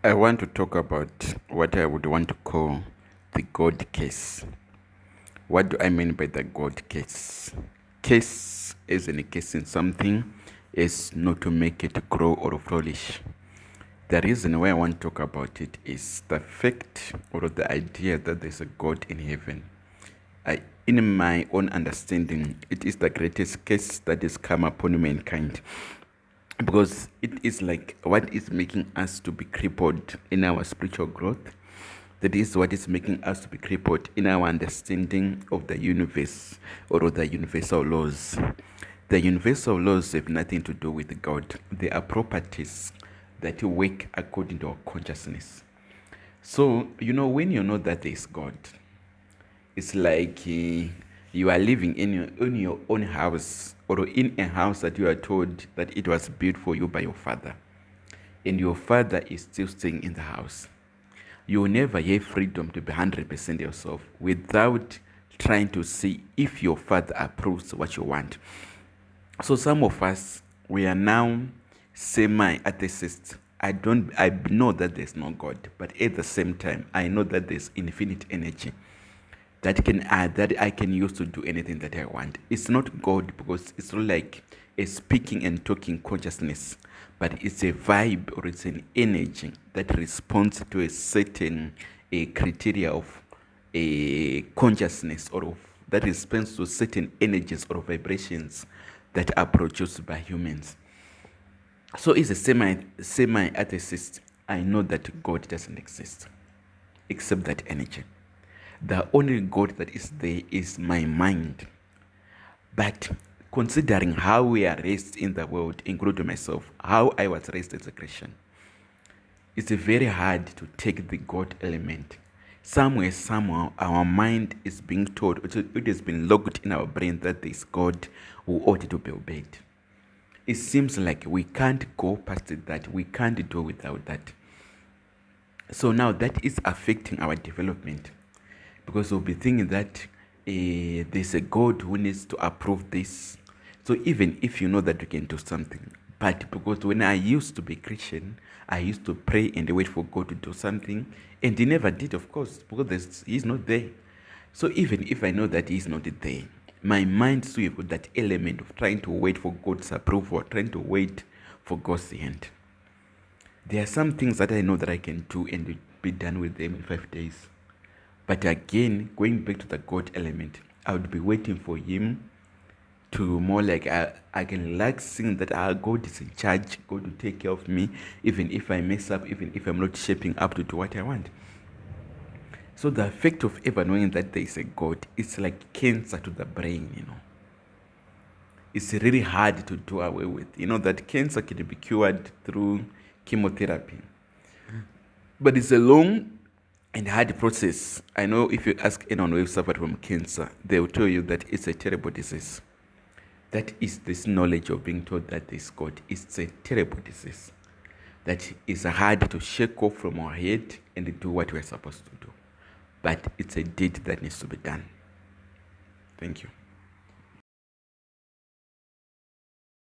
I want to talk about what I would want to call the God case. What do I mean by the God case? Case is in casing something is not to make it grow or flourish. The reason why I want to talk about it is the fact or the idea that there's a God in heaven. In my own understanding, it is the greatest case that has come upon mankind, because it is like what is making us to be crippled in our spiritual growth. That is what is making us to be crippled in our understanding of the universe or the universal laws. The universal laws have nothing to do with God. They are properties that work according to our consciousness. So, when you know that there is God, it's like you are living in your own house, or in a house that you are told that it was built for you by your father, and your father is still staying in the house. You will never have freedom to be 100% yourself without trying to see if your father approves what you want. So some of us, we are now semi-atheists. I know that there's no God, but at the same time, I know that there's infinite energy that I can use to do anything that I want. It's not God, because it's not like a speaking and talking consciousness, but it's a vibe or it's an energy that responds to a certain criteria of a consciousness, or that responds to certain energies or vibrations that are produced by humans. So, as a semi-atheist, I know that God doesn't exist except that energy. The only God that is there is my mind. But considering how we are raised in the world, including myself, how I was raised as a Christian, it's very hard to take the God element. Somewhere, somehow, our mind is being told, it has been logged in our brain that there is God who ought to be obeyed. It seems like we can't go past that. We can't do without that. So now that is affecting our development, because we'll be thinking that there's a God who needs to approve this. So even if you know that you can do something, but because when I used to be Christian, I used to pray and wait for God to do something, and He never did, of course, because He's not there. So even if I know that He's not there, my mind still have that element of trying to wait for God's approval, trying to wait for God's hand. There are some things that I know that I can do and be done with them in 5 days. But again, going back to the God element, I would be waiting for Him to more like I can like seeing that God is in charge, God will take care of me, even if I mess up, even if I'm not shaping up to do what I want. So the effect of ever knowing that there is a God, it's like cancer to the brain, It's really hard to do away with. That cancer can be cured through chemotherapy. But it's a long and hard process. I know if you ask anyone who suffered from cancer, they will tell you that it's a terrible disease. That is this knowledge of being told that this God is a terrible disease. That is hard to shake off from our head and do what we're supposed to do. But it's a deed that needs to be done. Thank you.